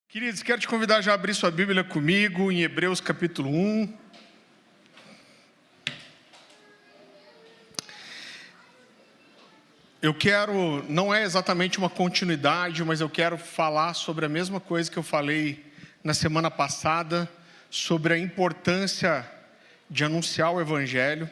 Queridos, quero te convidar já a abrir sua Bíblia comigo em Hebreus capítulo 1. Eu quero, não é exatamente uma continuidade, mas eu quero falar sobre a mesma coisa que eu falei na semana passada, sobre a importância de anunciar o Evangelho.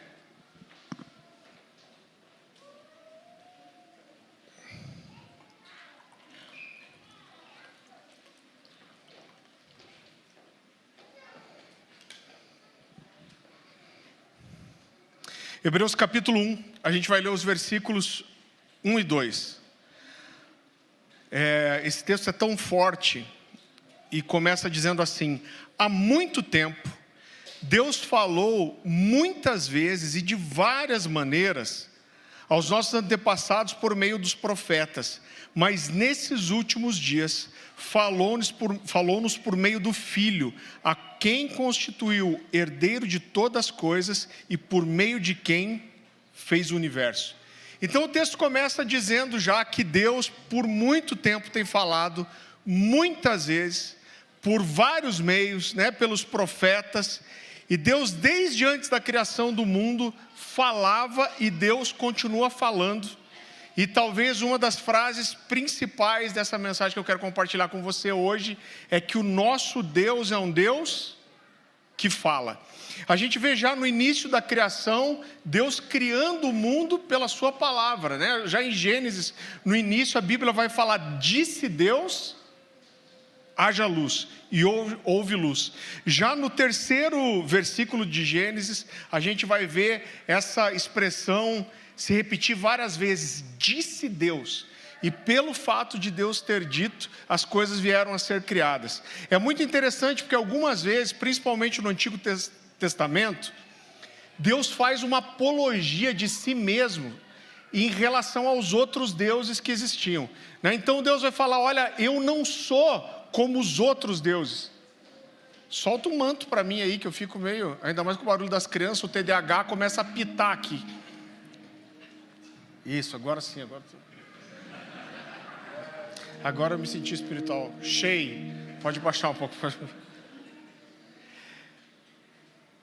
Hebreus capítulo 1, a gente vai ler os versículos 1 e 2. Esse texto é tão forte e começa dizendo assim: há muito tempo, Deus falou muitas vezes e de várias maneiras aos nossos antepassados por meio dos profetas, mas nesses últimos dias falou-nos por meio do Filho, a quem constituiu herdeiro de todas as coisas e por meio de quem fez o universo. Então o texto começa dizendo já que Deus por muito tempo tem falado, muitas vezes, por vários meios, pelos profetas, e Deus desde antes da criação do mundo falava e Deus continua falando. E talvez uma das frases principais dessa mensagem que eu quero compartilhar com você hoje é que o nosso Deus é um Deus que fala. A gente vê já no início da criação, Deus criando o mundo pela sua palavra, Já em Gênesis, no início a Bíblia vai falar: disse Deus, haja luz, e houve luz. Já no terceiro versículo de Gênesis, a gente vai ver essa expressão se repetir várias vezes: disse Deus. E pelo fato de Deus ter dito, as coisas vieram a ser criadas. É muito interessante porque algumas vezes, principalmente no Antigo Testamento, Deus faz uma apologia de si mesmo em relação aos outros deuses que existiam. Então Deus vai falar: olha, eu não sou como os outros deuses. Solta um manto para mim aí que eu fico meio, ainda mais com o barulho das crianças, o TDAH começa a pitar aqui. Isso, agora sim, agora eu me senti espiritual. Cheio, pode baixar um pouco.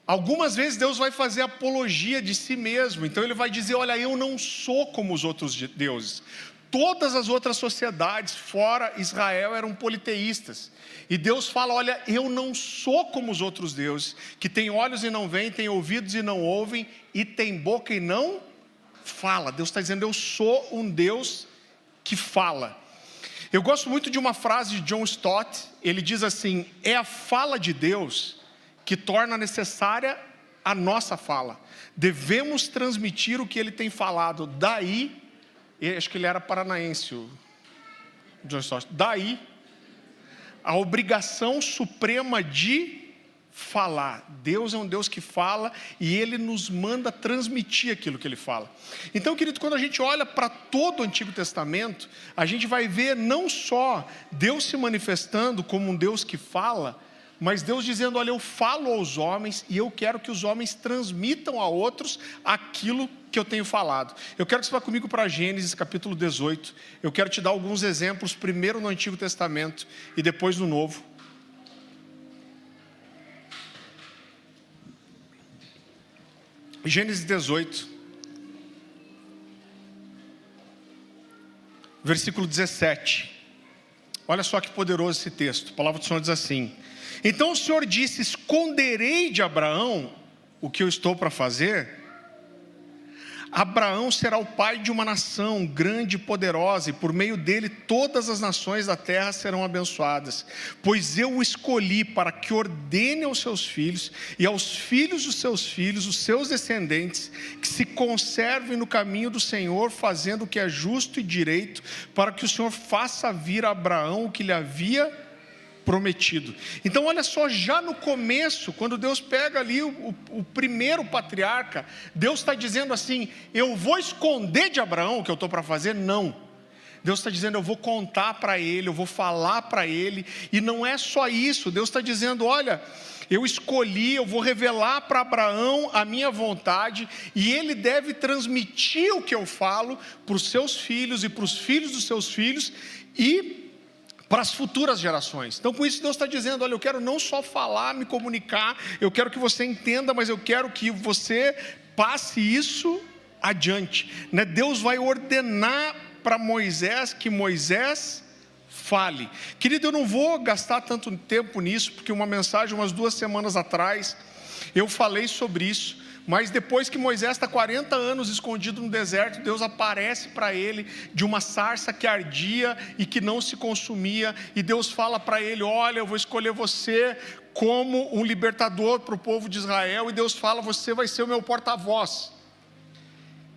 Algumas vezes Deus vai fazer apologia de si mesmo. Então ele vai dizer: olha, eu não sou como os outros deuses. Todas as outras sociedades fora Israel eram politeístas. E Deus fala: olha, eu não sou como os outros deuses, que têm olhos e não veem, têm ouvidos e não ouvem, e têm boca e não fala. Deus está dizendo: eu sou um Deus que fala. Eu gosto muito de uma frase de John Stott. Ele diz assim: é a fala de Deus que torna necessária a nossa fala. Devemos transmitir o que Ele tem falado. Daí, acho que ele era paranaense, o John Stott. Daí, a obrigação suprema de falar. Deus é um Deus que fala e Ele nos manda transmitir aquilo que Ele fala. Então, querido, quando a gente olha para todo o Antigo Testamento, a gente vai ver não só Deus se manifestando como um Deus que fala, mas Deus dizendo: olha, eu falo aos homens e eu quero que os homens transmitam a outros aquilo que eu tenho falado. Eu quero que você vá comigo para Gênesis capítulo 18. Eu quero te dar alguns exemplos, primeiro no Antigo Testamento e depois no Novo. Gênesis 18, versículo 17. Olha só que poderoso esse texto. A palavra do Senhor diz assim: então o Senhor disse: esconderei de Abraão o que eu estou para fazer? Abraão será o pai de uma nação grande e poderosa, e por meio dele todas as nações da terra serão abençoadas. Pois eu o escolhi para que ordene aos seus filhos e aos filhos dos seus filhos, os seus descendentes, que se conservem no caminho do Senhor, fazendo o que é justo e direito, para que o Senhor faça vir a Abraão o que lhe havia prometido. Então olha só, já no começo, quando Deus pega ali o primeiro patriarca, Deus está dizendo assim: eu vou esconder de Abraão o que eu estou para fazer? Não. Deus está dizendo: eu vou contar para ele, eu vou falar para ele. E não é só isso, Deus está dizendo: olha, eu escolhi, eu vou revelar para Abraão a minha vontade, e ele deve transmitir o que eu falo para os seus filhos e para os filhos dos seus filhos, e para as futuras gerações. Então, com isso, Deus está dizendo: olha, eu quero não só falar, me comunicar, eu quero que você entenda, mas eu quero que você passe isso adiante, né? Deus vai ordenar para Moisés que Moisés fale. Querido, eu não vou gastar tanto tempo nisso, porque uma mensagem, umas 2 semanas atrás, eu falei sobre isso. Mas depois que Moisés está 40 anos escondido no deserto, Deus aparece para ele de uma sarça que ardia e que não se consumia, e Deus fala para ele: olha, eu vou escolher você como um libertador para o povo de Israel, e Deus fala: você vai ser o meu porta-voz.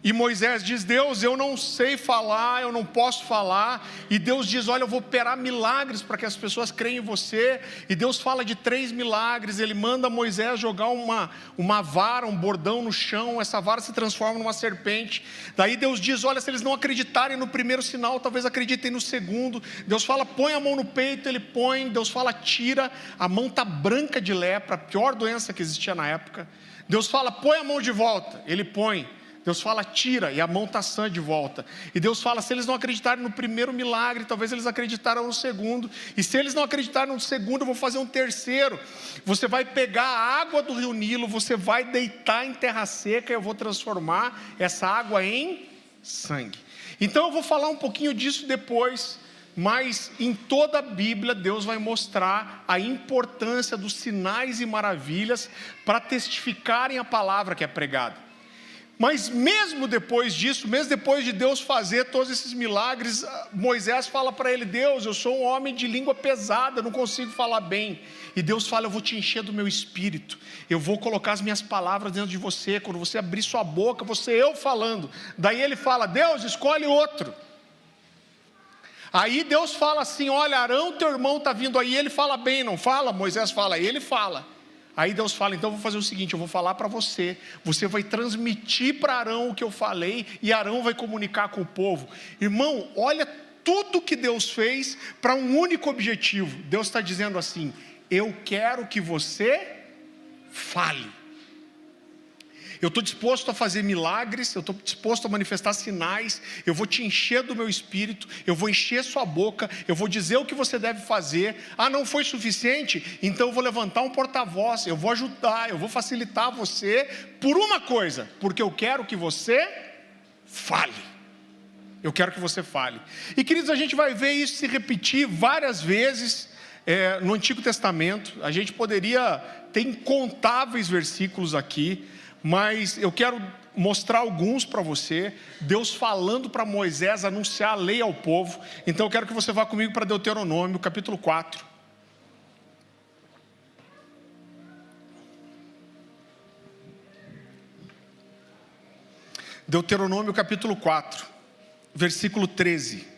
E Moisés diz: Deus, eu não sei falar, eu não posso falar. E Deus diz: olha, eu vou operar milagres para que as pessoas creem em você. E Deus fala de 3 milagres. Ele manda Moisés jogar uma vara, um bordão no chão. Essa vara se transforma numa serpente. Daí Deus diz: olha, se eles não acreditarem no primeiro sinal, talvez acreditem no segundo. Deus fala: põe a mão no peito. Ele põe. Deus fala: tira. A mão está branca de lepra, a pior doença que existia na época. Deus fala: põe a mão de volta. Ele põe. Deus fala: tira, e a mão está sã de volta. E Deus fala: se eles não acreditarem no primeiro milagre, talvez eles acreditarão no segundo. E se eles não acreditarem no segundo, eu vou fazer um terceiro. Você vai pegar a água do rio Nilo, você vai deitar em terra seca, e eu vou transformar essa água em sangue. Então eu vou falar um pouquinho disso depois. Mas em toda a Bíblia, Deus vai mostrar a importância dos sinais e maravilhas para testificarem a palavra que é pregada. Mas mesmo depois disso, mesmo depois de Deus fazer todos esses milagres, Moisés fala para ele: Deus, eu sou um homem de língua pesada, não consigo falar bem. E Deus fala: eu vou te encher do meu espírito, eu vou colocar as minhas palavras dentro de você, quando você abrir sua boca, você eu falando. Daí ele fala: Deus, escolhe outro. Aí Deus fala assim: olha, Arão, teu irmão está vindo aí. Ele fala bem, não fala? Moisés fala, ele fala. Aí Deus fala: então eu vou fazer o seguinte, eu vou falar para você, você vai transmitir para Arão o que eu falei, e Arão vai comunicar com o povo. Irmão, olha tudo que Deus fez para um único objetivo. Deus está dizendo assim: eu quero que você fale. Eu estou disposto a fazer milagres, eu estou disposto a manifestar sinais, eu vou te encher do meu espírito, eu vou encher sua boca, eu vou dizer o que você deve fazer. Ah, não foi suficiente? Então eu vou levantar um porta-voz, eu vou ajudar, eu vou facilitar você por uma coisa, porque eu quero que você fale. Eu quero que você fale. E queridos, a gente vai ver isso se repetir várias vezes no Antigo Testamento. A gente poderia ter incontáveis versículos aqui, mas eu quero mostrar alguns para você. Deus falando para Moisés anunciar a lei ao povo. Então eu quero que você vá comigo para Deuteronômio, capítulo 4. Deuteronômio, capítulo 4, versículo 13.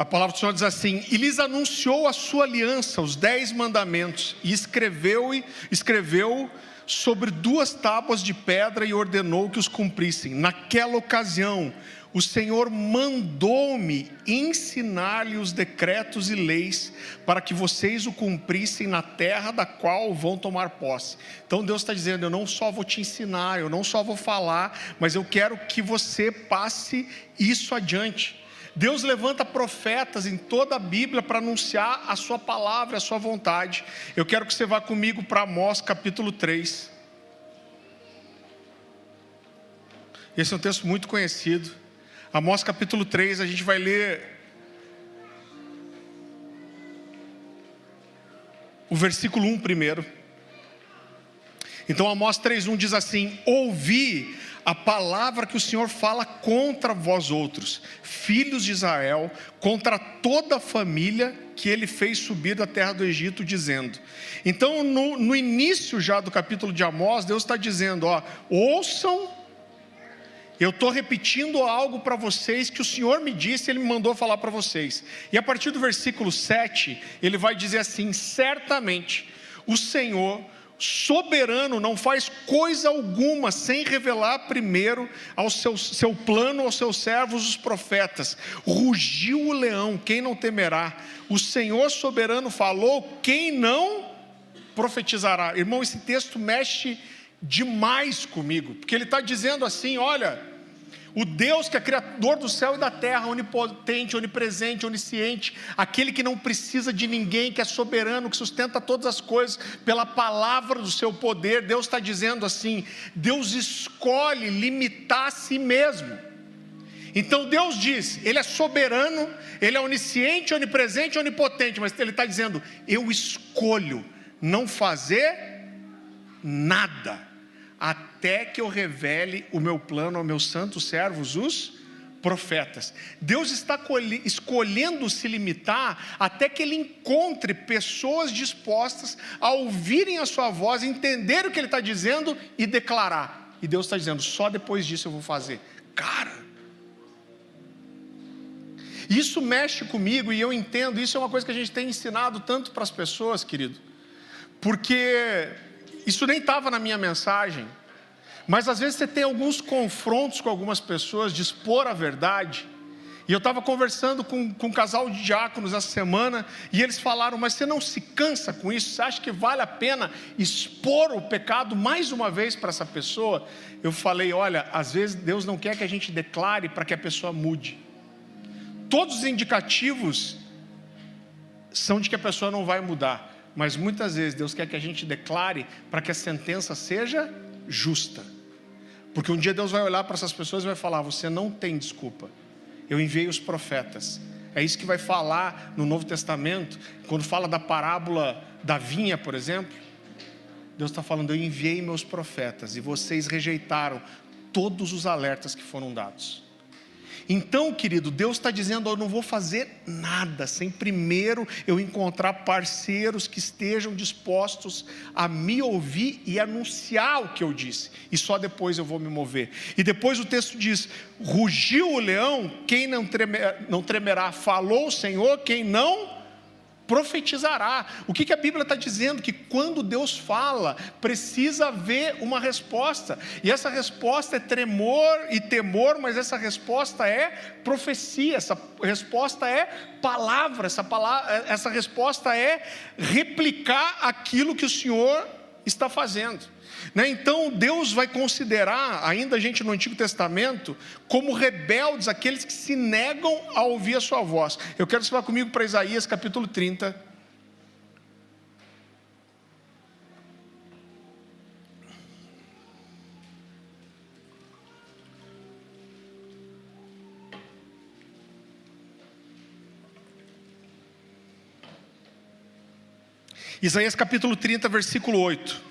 A palavra do Senhor diz assim: e lhes anunciou a sua aliança, os 10 mandamentos, e escreveu sobre 2 tábuas de pedra e ordenou que os cumprissem. Naquela ocasião, o Senhor mandou-me ensinar-lhe os decretos e leis, para que vocês o cumprissem na terra da qual vão tomar posse. Então Deus está dizendo: eu não só vou te ensinar, eu não só vou falar, mas eu quero que você passe isso adiante. Deus levanta profetas em toda a Bíblia para anunciar a sua palavra, a sua vontade. Eu quero que você vá comigo para Amós capítulo 3. Esse é um texto muito conhecido. Amós capítulo 3, a gente vai ler o versículo 1 primeiro. Então Amós 3:1 diz assim: ouvi a palavra que o Senhor fala contra vós outros, filhos de Israel, contra toda a família que ele fez subir da terra do Egito, dizendo. Então no início já do capítulo de Amós, Deus está dizendo: ouçam, eu estou repetindo algo para vocês que o Senhor me disse, Ele me mandou falar para vocês. E a partir do versículo 7, Ele vai dizer assim: certamente o Senhor soberano não faz coisa alguma sem revelar primeiro ao seu plano aos seus servos os profetas. Rugiu o leão, quem não temerá? O Senhor soberano falou, quem não profetizará? Irmão, esse texto mexe demais comigo, porque ele está dizendo assim: olha, o Deus que é criador do céu e da terra, onipotente, onipresente, onisciente, aquele que não precisa de ninguém, que é soberano, que sustenta todas as coisas pela palavra do seu poder. Deus está dizendo assim: Deus escolhe limitar a si mesmo. Então Deus diz, Ele é soberano, Ele é onisciente, onipresente, onipotente, mas Ele está dizendo: eu escolho não fazer nada, até que eu revele o meu plano aos meus santos servos, os profetas. Deus está escolhendo se limitar até que Ele encontre pessoas dispostas a ouvirem a sua voz, entender o que Ele está dizendo e declarar. E Deus está dizendo: só depois disso eu vou fazer. Cara, isso mexe comigo e eu entendo. Isso é uma coisa que a gente tem ensinado tanto para as pessoas, querido, porque isso nem estava na minha mensagem, mas às vezes você tem alguns confrontos com algumas pessoas de expor a verdade. E eu estava conversando com um casal de diáconos essa semana, e eles falaram: mas você não se cansa com isso? Você acha que vale a pena expor o pecado mais uma vez para essa pessoa? Eu falei: olha, às vezes Deus não quer que a gente declare para que a pessoa mude. Todos os indicativos são de que a pessoa não vai mudar, mas muitas vezes Deus quer que a gente declare para que a sentença seja justa. Porque um dia Deus vai olhar para essas pessoas e vai falar: você não tem desculpa, eu enviei os profetas. É isso que vai falar no Novo Testamento, quando fala da parábola da vinha, por exemplo. Deus está falando: eu enviei meus profetas e vocês rejeitaram todos os alertas que foram dados. Então, querido, Deus está dizendo: eu não vou fazer nada sem primeiro eu encontrar parceiros que estejam dispostos a me ouvir e anunciar o que eu disse, e só depois eu vou me mover. E depois o texto diz: rugiu o leão, quem não tremerá? Falou o Senhor, quem não profetizará. O que a Bíblia está dizendo? Que quando Deus fala, precisa haver uma resposta, e essa resposta é tremor e temor, mas essa resposta é profecia, essa resposta é palavra, essa resposta é replicar aquilo que o Senhor está fazendo. Então Deus vai considerar, ainda a gente no Antigo Testamento, como rebeldes aqueles que se negam a ouvir a sua voz. Eu quero que você vá comigo para Isaías capítulo 30. Isaías capítulo 30, versículo 8.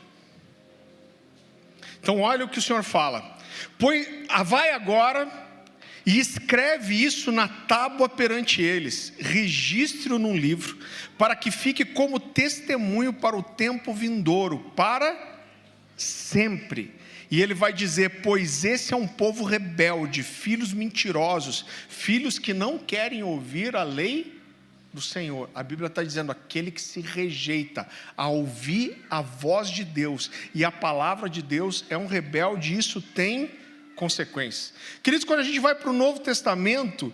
Então olha o que o Senhor fala: vai agora e escreve isso na tábua perante eles, registre-o num livro, para que fique como testemunho para o tempo vindouro, para sempre. E ele vai dizer: pois esse é um povo rebelde, filhos mentirosos, filhos que não querem ouvir a lei do Senhor. A Bíblia está dizendo: aquele que se rejeita a ouvir a voz de Deus e a palavra de Deus é um rebelde, e isso tem consequências. Queridos, quando a gente vai para o Novo Testamento,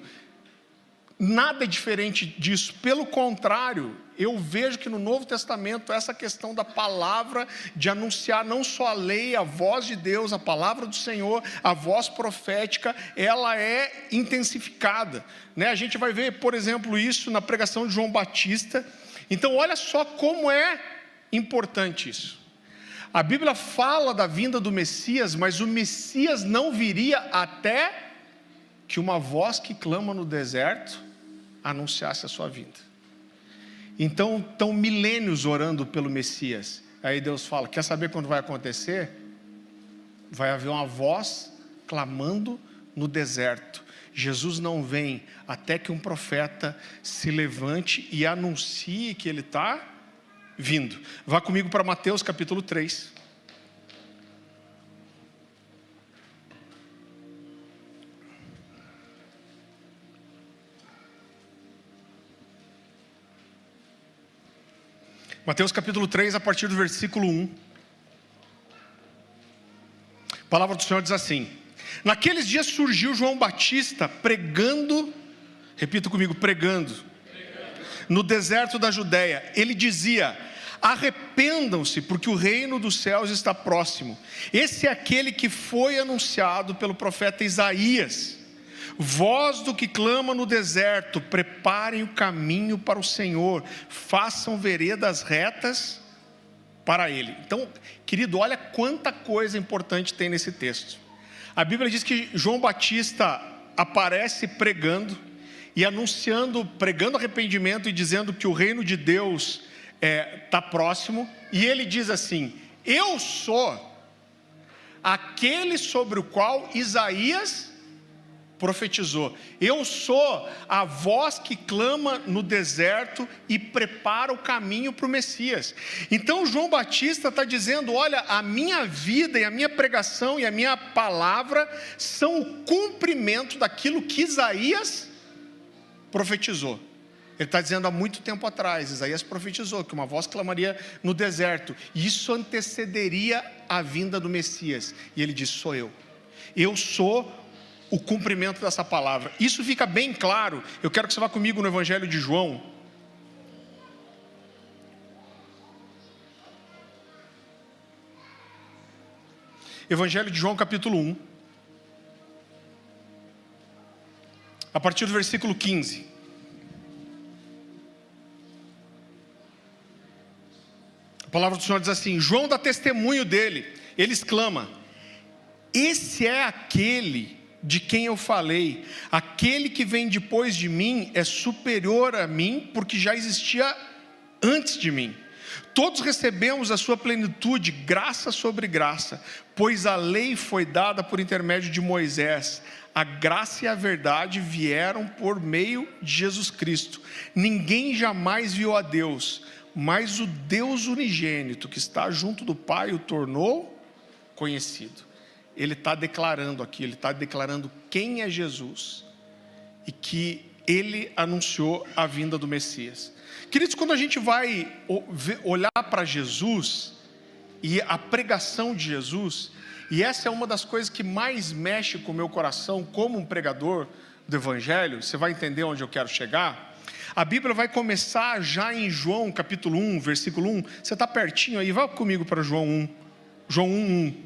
nada é diferente disso. Pelo contrário, eu vejo que no Novo Testamento essa questão da palavra, de anunciar não só a lei, a voz de Deus, a palavra do Senhor, a voz profética, ela é intensificada. A gente vai ver, por exemplo, isso na pregação de João Batista. Então olha só como é importante isso. A Bíblia fala da vinda do Messias, mas o Messias não viria até que uma voz que clama no deserto anunciasse a sua vinda. Então estão milênios orando pelo Messias. Aí Deus fala: quer saber quando vai acontecer? Vai haver uma voz clamando no deserto. Jesus não vem até que um profeta se levante e anuncie que ele está vindo. Vá comigo para Mateus capítulo 3. Mateus capítulo 3, a partir do versículo 1. A palavra do Senhor diz assim: naqueles dias surgiu João Batista pregando, repita comigo, pregando, no deserto da Judéia. Ele dizia: Arrependam-se, porque o reino dos céus está próximo. Esse é aquele que foi anunciado pelo profeta Isaías. Voz do que clama no deserto, preparem o caminho para o Senhor, façam veredas retas para Ele. Então, querido, olha quanta coisa importante tem nesse texto. A Bíblia diz que João Batista aparece pregando e anunciando, pregando arrependimento e dizendo que o reino de Deus está próximo. E ele diz assim: eu sou aquele sobre o qual Isaías profetizou. Eu sou a voz que clama no deserto e prepara o caminho para o Messias. Então João Batista está dizendo: olha, a minha vida e a minha pregação e a minha palavra são o cumprimento daquilo que Isaías profetizou. Ele está dizendo há muito tempo atrás, Isaías profetizou que uma voz clamaria no deserto, e isso antecederia a vinda do Messias. E ele diz: sou eu. Eu sou o cumprimento dessa palavra. Isso fica bem claro. Eu quero que você vá comigo no Evangelho de João. Evangelho de João, capítulo 1. A partir do versículo 15. A palavra do Senhor diz assim: João dá testemunho dele. Ele exclama: esse é aquele de quem eu falei, aquele que vem depois de mim é superior a mim, porque já existia antes de mim. Todos recebemos a sua plenitude, graça sobre graça, pois a lei foi dada por intermédio de Moisés. A graça e a verdade vieram por meio de Jesus Cristo. Ninguém jamais viu a Deus, mas o Deus unigênito que está junto do Pai o tornou conhecido. Ele está declarando aqui, ele está declarando quem é Jesus e que ele anunciou a vinda do Messias. Queridos, quando a gente vai olhar para Jesus e a pregação de Jesus, e essa é uma das coisas que mais mexe com o meu coração como um pregador do Evangelho, você vai entender onde eu quero chegar. A Bíblia vai começar já em João capítulo 1, versículo 1. Você está pertinho aí, vá comigo para João 1. João 1, 1.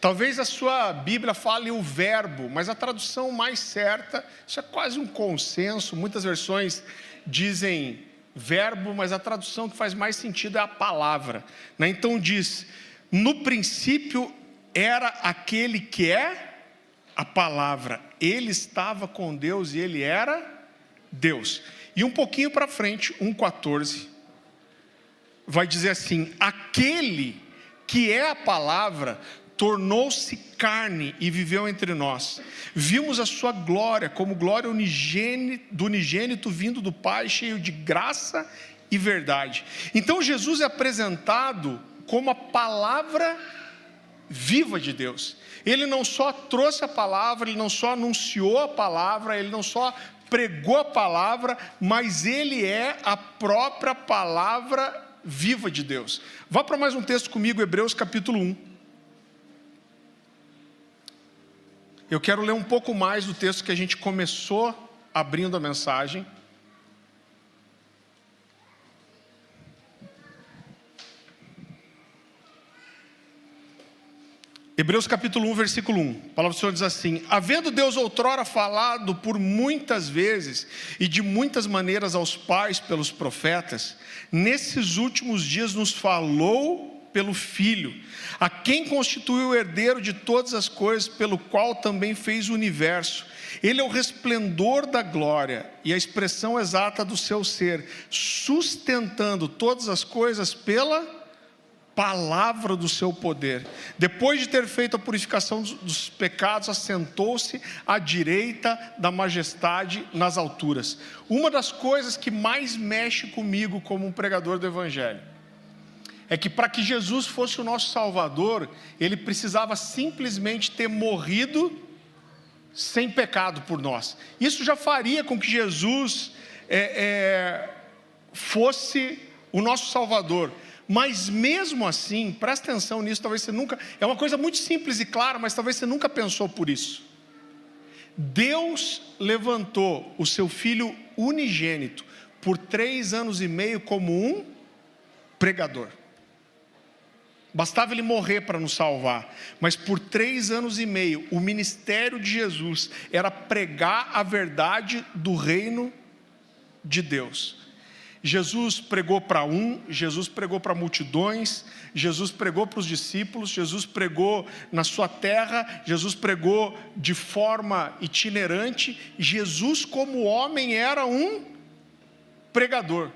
Talvez a sua Bíblia fale o verbo, mas a tradução mais certa, isso é quase um consenso, muitas versões dizem verbo, mas a tradução que faz mais sentido é a palavra, né? Então diz: no princípio era aquele que é a palavra, ele estava com Deus e ele era Deus. E um pouquinho para frente, 1,14, vai dizer assim: aquele que é a palavra tornou-se carne e viveu entre nós. Vimos a sua glória, como glória do unigênito vindo do Pai, cheio de graça e verdade. Então Jesus é apresentado como a palavra viva de Deus. Ele não só trouxe a palavra, ele não só anunciou a palavra, ele não só pregou a palavra, mas ele é a própria palavra viva de Deus. Vá para mais um texto comigo, Hebreus capítulo 1. Eu quero ler um pouco mais do texto que a gente começou abrindo a mensagem. Hebreus capítulo 1, versículo 1. A palavra do Senhor diz assim: havendo Deus outrora falado por muitas vezes e de muitas maneiras aos pais pelos profetas, nesses últimos dias nos falou pelo Filho, a quem constituiu o herdeiro de todas as coisas, pelo qual também fez o universo. Ele é o resplendor da glória e a expressão exata do seu ser, sustentando todas as coisas pela palavra do seu poder. Depois de ter feito a purificação dos pecados, assentou-se à direita da majestade nas alturas. Uma das coisas que mais mexe comigo como um pregador do Evangelho é que para que Jesus fosse o nosso Salvador, ele precisava simplesmente ter morrido sem pecado por nós. Isso já faria com que Jesus fosse o nosso Salvador. Mas mesmo assim, presta atenção nisso, talvez você nunca... É uma coisa muito simples e clara, mas talvez você nunca pensou por isso. Deus levantou o seu Filho unigênito por 3 anos e meio como um pregador. Bastava ele morrer para nos salvar, mas por 3 anos e meio, o ministério de Jesus era pregar a verdade do reino de Deus. Jesus pregou para Jesus pregou para multidões, Jesus pregou para os discípulos, Jesus pregou na sua terra, Jesus pregou de forma itinerante. Jesus, como homem, era um pregador.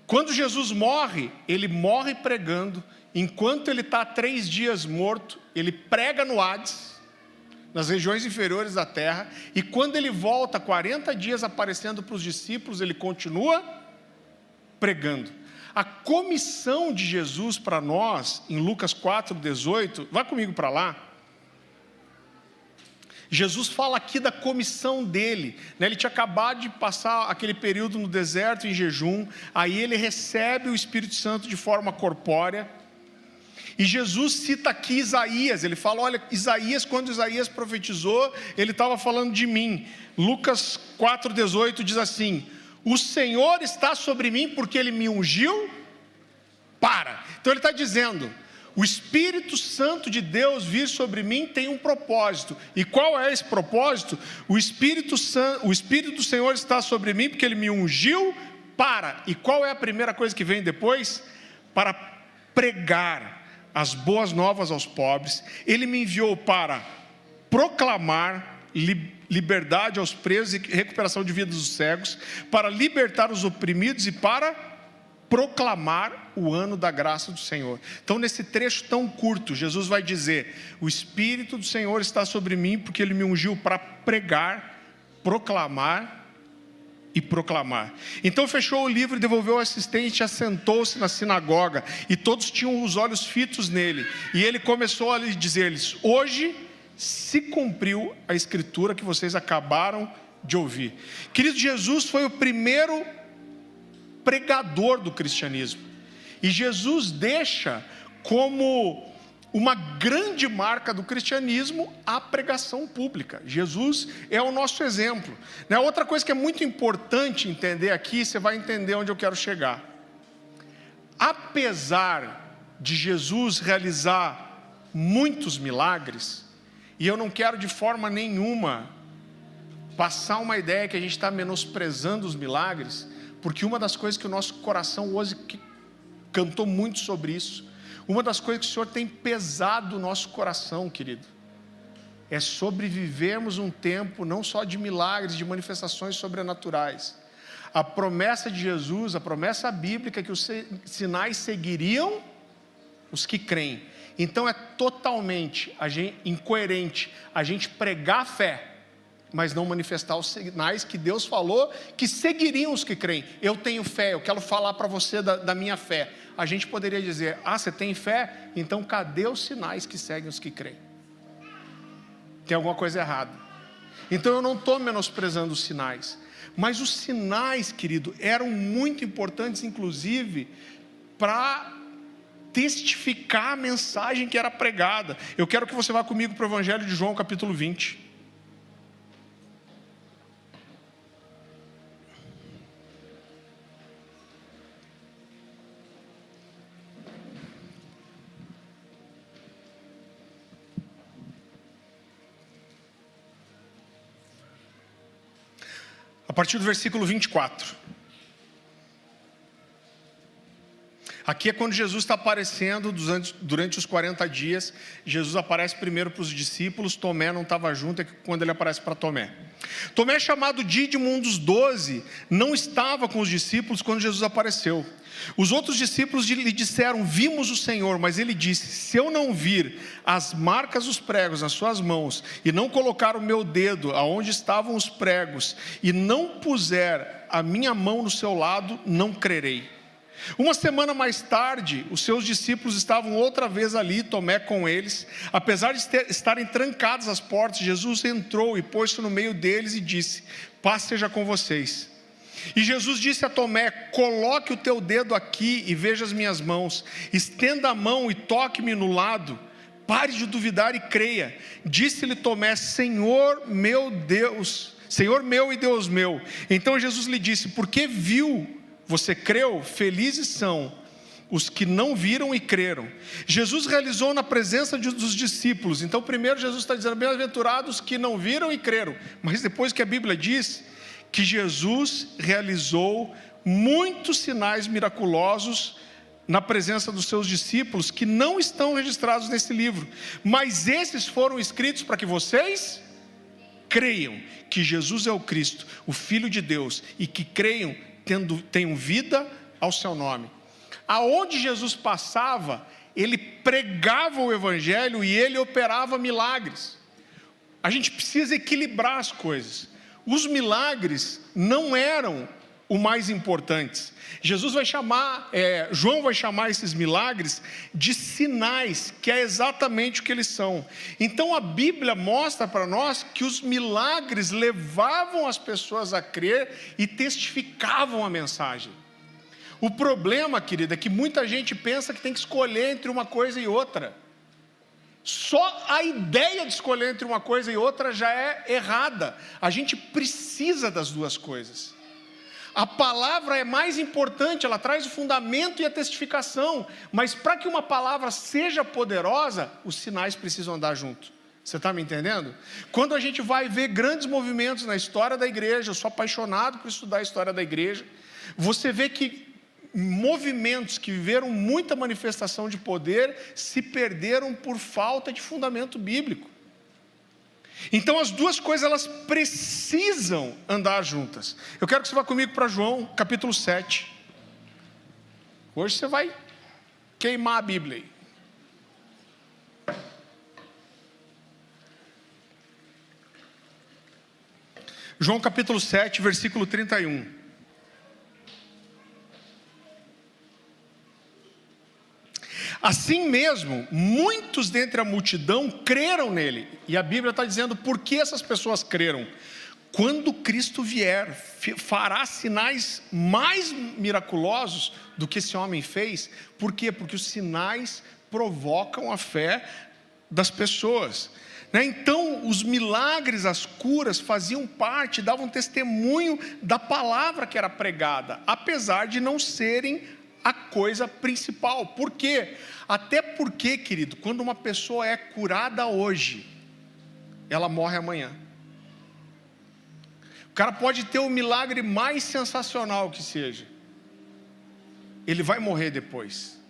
Quando Jesus morre, ele morre pregando. Enquanto ele está 3 dias morto, ele prega no Hades, nas regiões inferiores da terra, e quando ele volta 40 dias aparecendo para os discípulos, ele continua pregando. A comissão de Jesus para nós, em Lucas 4:18, vá comigo para lá. Jesus fala aqui da comissão dele, né? Ele tinha acabado de passar aquele período no deserto em jejum, aí ele recebe o Espírito Santo de forma corpórea. E Jesus cita aqui Isaías, ele fala, olha, Isaías, quando Isaías profetizou, ele estava falando de mim. Lucas 4:18 diz assim: o Senhor está sobre mim porque ele me ungiu para. Então ele está dizendo, o Espírito Santo de Deus vir sobre mim tem um propósito. E qual é esse propósito? O Espírito do Senhor está sobre mim porque ele me ungiu para. E qual é a primeira coisa que vem depois? Para pregar as boas novas aos pobres. Ele me enviou para proclamar liberdade aos presos e recuperação de vidas dos cegos, para libertar os oprimidos e para proclamar o ano da graça do Senhor. Então, nesse trecho tão curto, Jesus vai dizer, o Espírito do Senhor está sobre mim porque ele me ungiu para pregar, proclamar e proclamar. Então fechou o livro e devolveu ao assistente, assentou-se na sinagoga, e todos tinham os olhos fitos nele, e ele começou a dizer-lhes, hoje se cumpriu a escritura que vocês acabaram de ouvir. Querido, Jesus foi o primeiro pregador do cristianismo, e Jesus deixa como uma grande marca do cristianismo a pregação pública. Jesus é o nosso exemplo. Outra coisa que é muito importante entender aqui, você vai entender onde eu quero chegar. Apesar de Jesus realizar muitos milagres, e eu não quero de forma nenhuma passar uma ideia que a gente está menosprezando os milagres, porque uma das coisas que o nosso coração hoje cantou muito sobre isso, uma das coisas que o Senhor tem pesado no nosso coração, querido, é sobrevivermos um tempo não só de milagres, de manifestações sobrenaturais. A promessa de Jesus, a promessa bíblica é que os sinais seguiriam os que creem. Então é totalmente incoerente a gente pregar a fé, mas não manifestar os sinais que Deus falou que seguiriam os que creem. Eu tenho fé, eu quero falar para você da minha fé. A gente poderia dizer, você tem fé? Então cadê os sinais que seguem os que creem? Tem alguma coisa errada. Então eu não estou menosprezando os sinais, mas os sinais, querido, eram muito importantes, inclusive, para testificar a mensagem que era pregada. Eu quero que você vá comigo para o Evangelho de João, capítulo 20. A partir do versículo 24. Aqui é quando Jesus está aparecendo durante os 40 dias. Jesus aparece primeiro para os discípulos. Tomé não estava junto, é quando ele aparece para Tomé. Tomé, chamado Dídimo, um dos 12, não estava com os discípulos quando Jesus apareceu. Os outros discípulos lhe disseram, vimos o Senhor, mas ele disse, se eu não vir as marcas dos pregos nas suas mãos, e não colocar o meu dedo aonde estavam os pregos, e não puser a minha mão no seu lado, não crerei. Uma semana mais tarde, os seus discípulos estavam outra vez ali, Tomé com eles. Apesar de estarem trancadas as portas, Jesus entrou e pôs-se no meio deles e disse, paz seja com vocês. E Jesus disse a Tomé, coloque o teu dedo aqui e veja as minhas mãos, estenda a mão e toque-me no lado, pare de duvidar e creia. Disse-lhe Tomé, Senhor meu Deus, Senhor meu e Deus meu. Então Jesus lhe disse, porque viu, você creu? Felizes são os que não viram e creram. Jesus realizou na presença dos discípulos. Então, primeiro Jesus está dizendo, bem-aventurados que não viram e creram. Mas depois que a Bíblia diz que Jesus realizou muitos sinais miraculosos na presença dos seus discípulos, que não estão registrados nesse livro. Mas esses foram escritos para que vocês creiam que Jesus é o Cristo, o Filho de Deus, e que creiam, tenham vida ao seu nome. Aonde Jesus passava, ele pregava o Evangelho e ele operava milagres. A gente precisa equilibrar as coisas. Os milagres não eram o mais importantes. João vai chamar esses milagres de sinais, que é exatamente o que eles são. Então a Bíblia mostra para nós que os milagres levavam as pessoas a crer e testificavam a mensagem. O problema, querida, é que muita gente pensa que tem que escolher entre uma coisa e outra. Só a ideia de escolher entre uma coisa e outra já é errada. A gente precisa das duas coisas. A palavra é mais importante, ela traz o fundamento e a testificação. Mas para que uma palavra seja poderosa, os sinais precisam andar junto. Você está me entendendo? Quando a gente vai ver grandes movimentos na história da igreja, eu sou apaixonado por estudar a história da igreja, você vê que movimentos que viveram muita manifestação de poder se perderam por falta de fundamento bíblico. Então as duas coisas elas precisam andar juntas. Eu quero que você vá comigo para João capítulo 7. Hoje você vai queimar a Bíblia aí. João capítulo 7, versículo 31. Assim mesmo, muitos dentre a multidão creram nele. E a Bíblia está dizendo por que essas pessoas creram. Quando Cristo vier, fará sinais mais miraculosos do que esse homem fez. Por quê? Porque os sinais provocam a fé das pessoas. Então, os milagres, as curas faziam parte, davam testemunho da palavra que era pregada, apesar de não serem a coisa principal. Por quê? Até porque, querido, quando uma pessoa é curada hoje, ela morre amanhã. O cara pode ter o milagre mais sensacional que seja, ele vai morrer depois.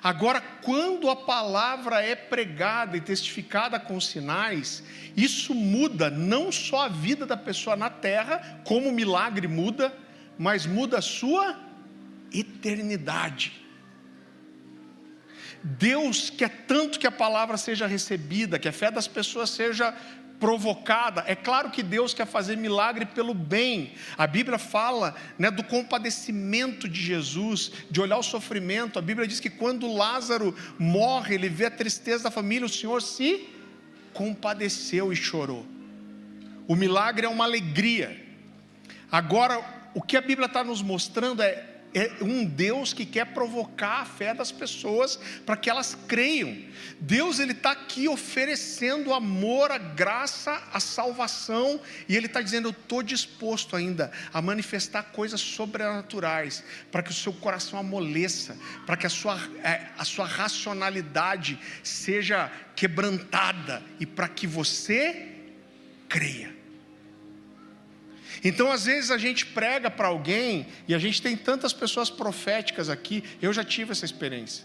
Agora, quando a palavra é pregada e testificada com sinais, isso muda não só a vida da pessoa na terra, como o milagre muda, mas muda a sua eternidade. Deus quer tanto que a palavra seja recebida, que a fé das pessoas seja provocada. É claro que Deus quer fazer milagre pelo bem. A Bíblia fala, do compadecimento de Jesus, de olhar o sofrimento. A Bíblia diz que quando Lázaro morre, ele vê a tristeza da família, o Senhor se compadeceu e chorou. O milagre é uma alegria. Agora, o que a Bíblia está nos mostrando é um Deus que quer provocar a fé das pessoas para que elas creiam. Deus ele está aqui oferecendo amor, a graça, a salvação, e ele está dizendo: eu estou disposto ainda a manifestar coisas sobrenaturais para que o seu coração amoleça, para que a sua racionalidade seja quebrantada e para que você creia. Então às vezes a gente prega para alguém, e a gente tem tantas pessoas proféticas aqui, eu já tive essa experiência.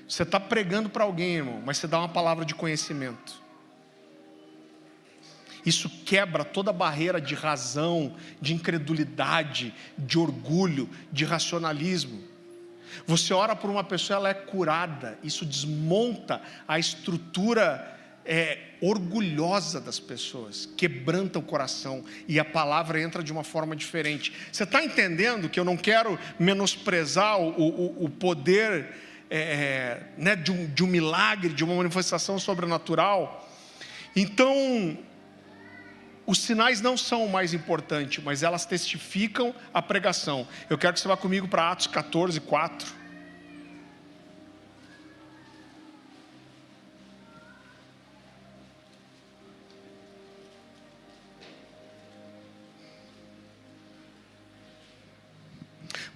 Você está pregando para alguém, irmão, mas você dá uma palavra de conhecimento. Isso quebra toda barreira de razão, de incredulidade, de orgulho, de racionalismo. Você ora por uma pessoa, ela é curada, isso desmonta a estrutura orgulhosa das pessoas, quebranta o coração, e a palavra entra de uma forma diferente. Você está entendendo que eu não quero menosprezar o poder de um milagre, de uma manifestação sobrenatural? Então, os sinais não são o mais importante, mas elas testificam a pregação. Eu quero que você vá comigo para Atos 14, 4.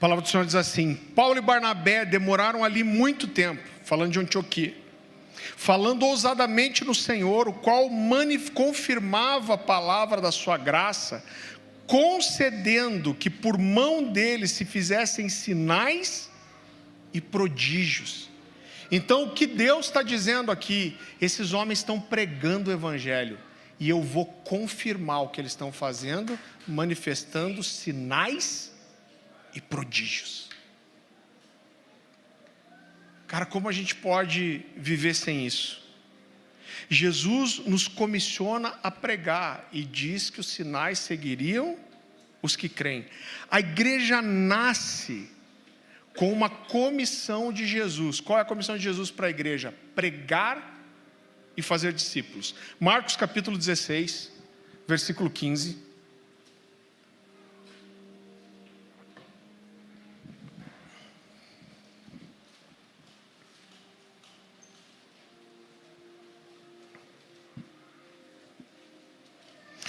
palavra do Senhor diz assim: Paulo e Barnabé demoraram ali muito tempo, falando de Antioquia, falando ousadamente no Senhor, o qual confirmava a palavra da sua graça, concedendo que por mão deles se fizessem sinais e prodígios. Então o que Deus está dizendo aqui? Esses homens estão pregando o evangelho, e eu vou confirmar o que eles estão fazendo, manifestando sinais e prodígios. Cara, como a gente pode viver sem isso? Jesus nos comissiona a pregar e diz que os sinais seguiriam os que creem. A igreja nasce com uma comissão de Jesus. Qual é a comissão de Jesus para a igreja? Pregar e fazer discípulos. Marcos capítulo 16, versículo 15.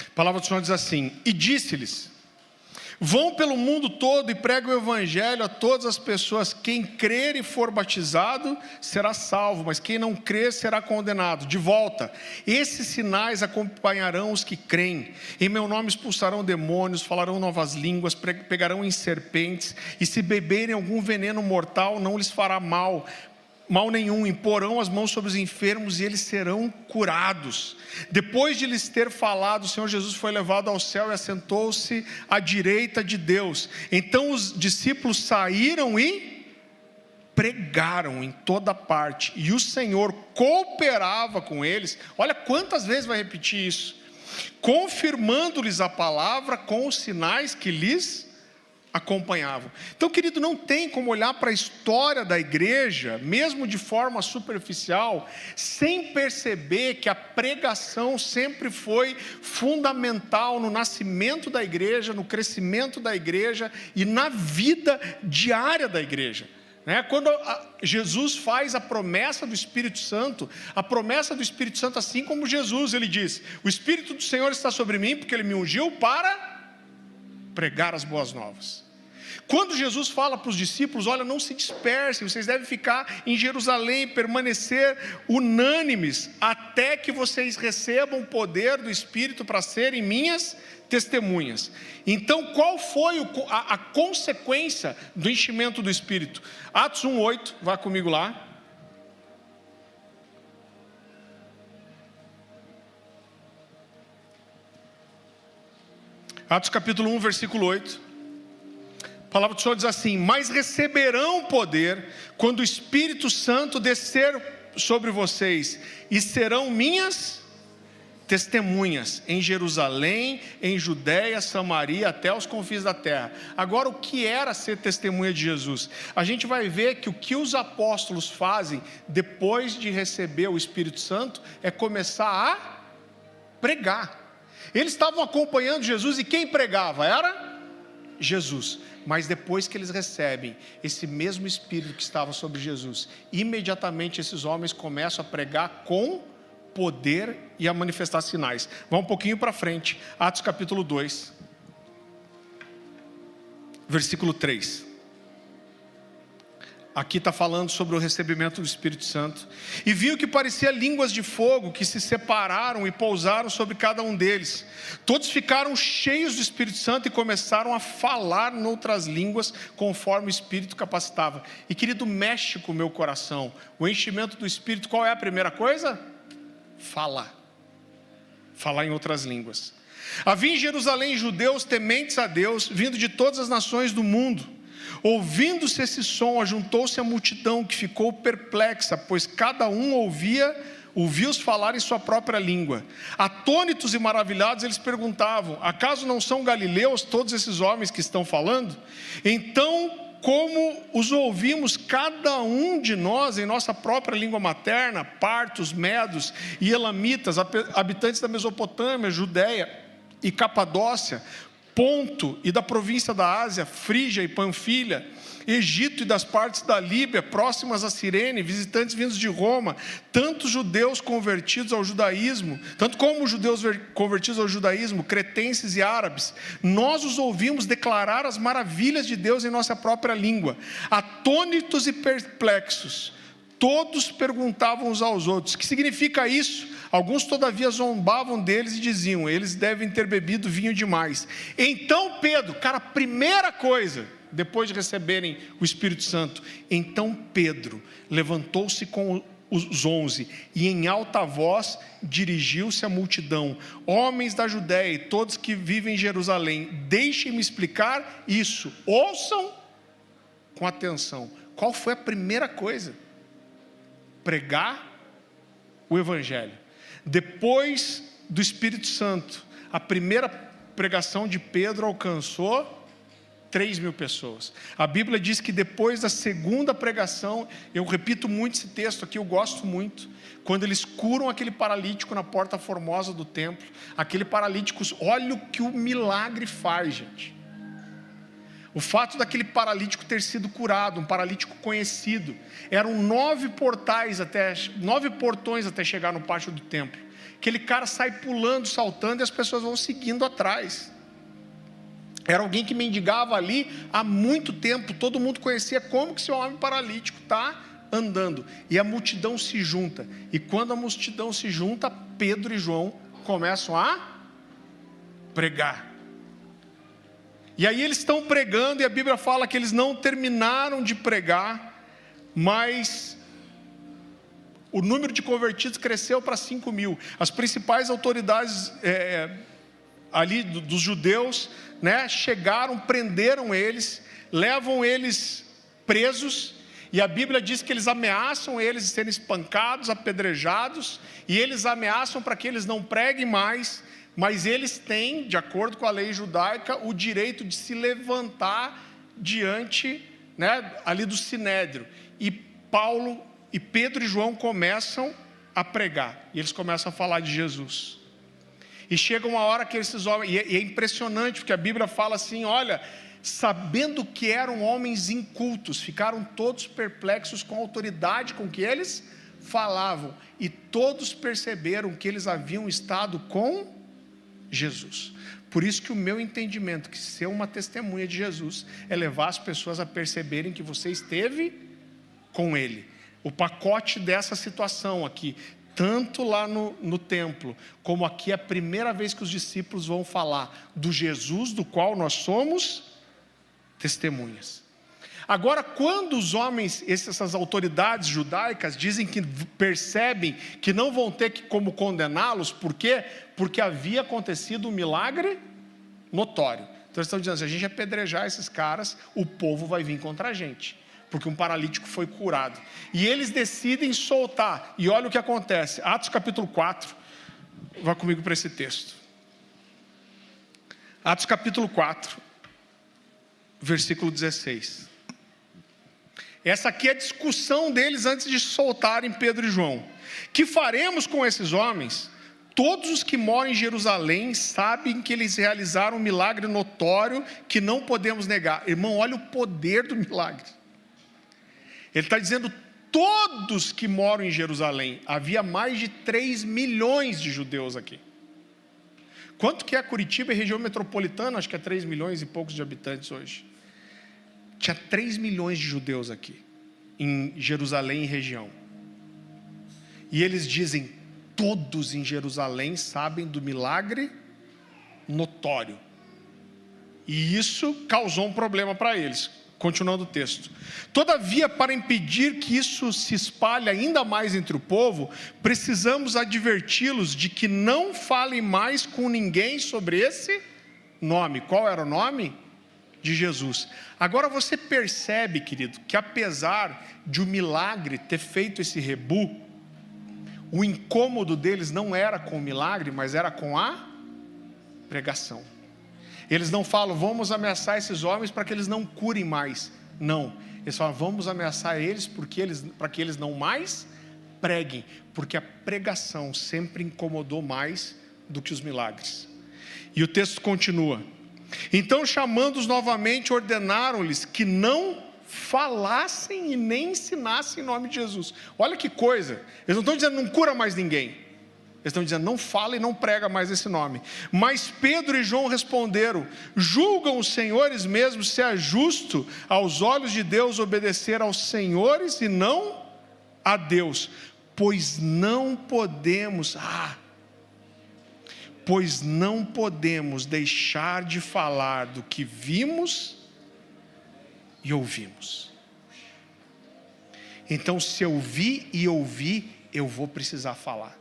A palavra do Senhor diz assim: e disse-lhes: vão pelo mundo todo e pregam o evangelho a todas as pessoas. Quem crer e for batizado será salvo, mas quem não crer será condenado. De volta, esses sinais acompanharão os que creem. Em meu nome expulsarão demônios, falarão novas línguas, pegarão em serpentes, e se beberem algum veneno mortal não lhes fará mal nenhum. Imporão as mãos sobre os enfermos e eles serão curados. Depois de lhes ter falado, o Senhor Jesus foi levado ao céu e assentou-se à direita de Deus. Então os discípulos saíram e pregaram em toda parte, e o Senhor cooperava com eles. Olha quantas vezes vai repetir isso: confirmando-lhes a palavra com os sinais que lhes acompanhavam. Então, querido, não tem como olhar para a história da igreja, mesmo de forma superficial, sem perceber que a pregação sempre foi fundamental no nascimento da igreja, no crescimento da igreja e na vida diária da igreja. Quando Jesus faz a promessa do Espírito Santo, assim como Jesus, ele diz: o Espírito do Senhor está sobre mim, porque ele me ungiu para pregar as boas novas. Quando Jesus fala para os discípulos: olha, não se dispersem, vocês devem ficar em Jerusalém, permanecer unânimes, até que vocês recebam o poder do Espírito para serem minhas testemunhas. Então, qual foi a consequência do enchimento do Espírito? Atos 1:8, vá comigo lá. Atos capítulo 1, versículo 8. A palavra do Senhor diz assim: mas receberão poder quando o Espírito Santo descer sobre vocês, e serão minhas testemunhas em Jerusalém, em Judeia, Samaria, até os confins da terra. Agora, o que era ser testemunha de Jesus? A gente vai ver que o que os apóstolos fazem depois de receber o Espírito Santo é começar a pregar. Eles estavam acompanhando Jesus, e quem pregava era Jesus. Mas depois que eles recebem esse mesmo Espírito que estava sobre Jesus, imediatamente esses homens começam a pregar com poder e a manifestar sinais. Vamos um pouquinho para frente, Atos capítulo 2, versículo 3. Aqui está falando sobre o recebimento do Espírito Santo. E viu que parecia línguas de fogo que se separaram e pousaram sobre cada um deles. Todos ficaram cheios do Espírito Santo e começaram a falar noutras línguas, conforme o Espírito capacitava. E querido, mexe com o meu coração. O enchimento do Espírito, qual é a primeira coisa? Falar em outras línguas. Havia em Jerusalém judeus tementes a Deus, vindo de todas as nações do mundo. Ouvindo-se esse som, ajuntou-se a multidão, que ficou perplexa, pois cada um ouviu-os falar em sua própria língua. Atônitos e maravilhados, eles perguntavam: acaso não são galileus todos esses homens que estão falando? Então, como os ouvimos cada um de nós em nossa própria língua materna, partos, medos e elamitas, habitantes da Mesopotâmia, Judeia e Capadócia, Ponto e da província da Ásia, Frígia e Panfilha, Egito e das partes da Líbia, próximas a Cirene, visitantes vindos de Roma, tanto judeus convertidos ao judaísmo, tanto como judeus convertidos ao judaísmo, cretenses e árabes, nós os ouvimos declarar as maravilhas de Deus em nossa própria língua, atônitos e perplexos. Todos perguntavam uns aos outros: que significa isso? Alguns todavia zombavam deles e diziam: eles devem ter bebido vinho demais. Então Pedro, cara, primeira coisa, depois de receberem o Espírito Santo, então Pedro levantou-se com os 11 e em alta voz dirigiu-se à multidão: homens da Judéia e todos que vivem em Jerusalém, deixem-me explicar isso, ouçam com atenção. Qual foi a primeira coisa? Pregar o Evangelho. Depois do Espírito Santo, a primeira pregação de Pedro alcançou 3.000 pessoas. A Bíblia diz que depois da segunda pregação, eu repito muito esse texto aqui, eu gosto muito, quando eles curam aquele paralítico na porta formosa do templo, aquele paralítico, olha o que o milagre faz, gente. O fato daquele paralítico ter sido curado, um paralítico conhecido, eram 9 portões até chegar no pátio do templo. Aquele cara sai pulando, saltando e as pessoas vão seguindo atrás. Era alguém que mendigava ali há muito tempo, todo mundo conhecia como que esse homem paralítico está andando. E a multidão se junta, e quando a multidão se junta, Pedro e João começam a pregar. E aí eles estão pregando, e a Bíblia fala que eles não terminaram de pregar, mas o número de convertidos cresceu para 5.000. As principais autoridades ali dos judeus, né, chegaram, prenderam eles, levam eles presos, e a Bíblia diz que eles ameaçam eles de serem espancados, apedrejados, e eles ameaçam para que eles não preguem mais. Mas eles têm, de acordo com a lei judaica, o direito de se levantar diante, né, ali do Sinédrio. E Pedro e João começam a pregar. E eles começam a falar de Jesus. E chega uma hora que esses homens... E é impressionante, porque a Bíblia fala assim, olha... sabendo que eram homens incultos, ficaram todos perplexos com a autoridade com que eles falavam. E todos perceberam que eles haviam estado com Jesus. Por isso que o meu entendimento, que ser uma testemunha de Jesus, é levar as pessoas a perceberem que você esteve com Ele. O pacote dessa situação aqui, tanto lá no templo, como aqui é a primeira vez que os discípulos vão falar do Jesus do qual nós somos testemunhas. Agora, quando os homens, essas autoridades judaicas dizem que percebem que não vão ter como condená-los, por quê? Porque havia acontecido um milagre notório. Então eles estão dizendo, se a gente apedrejar esses caras, o povo vai vir contra a gente, porque um paralítico foi curado. E eles decidem soltar, e olha o que acontece. Atos capítulo 4, vá comigo para esse texto. Atos capítulo 4, versículo 16. Essa aqui é a discussão deles antes de soltarem Pedro e João. Que faremos com esses homens? Todos os que moram em Jerusalém sabem que eles realizaram um milagre notório que não podemos negar. Irmão, olha o poder do milagre. Ele está dizendo, todos que moram em Jerusalém. Havia mais de 3 milhões de judeus aqui. Quanto que é Curitiba e região metropolitana? Acho que é 3 milhões e poucos de habitantes hoje. Tinha 3 milhões de judeus aqui, em Jerusalém e região. E eles dizem, todos em Jerusalém sabem do milagre notório. E isso causou um problema para eles. Continuando o texto. Todavia, para impedir que isso se espalhe ainda mais entre o povo, precisamos adverti-los de que não falem mais com ninguém sobre esse nome. Qual era o nome? De Jesus. Agora você percebe, querido, que apesar de o milagre ter feito esse rebu, o incômodo deles não era com o milagre, mas era com a pregação. Eles não falam, vamos ameaçar esses homens para que eles não curem mais. Não, eles falam, vamos ameaçar eles para que eles não mais preguem, porque a pregação sempre incomodou mais do que os milagres. E o texto continua. Então, chamando-os novamente, ordenaram-lhes que não falassem e nem ensinassem em nome de Jesus. Olha que coisa, eles não estão dizendo não cura mais ninguém, eles estão dizendo não fala e não prega mais esse nome. Mas Pedro e João responderam: julgam os senhores mesmo se é justo aos olhos de Deus obedecer aos senhores e não a Deus, pois não podemos deixar de falar do que vimos e ouvimos. Então, se eu vi e ouvi, eu vou precisar falar.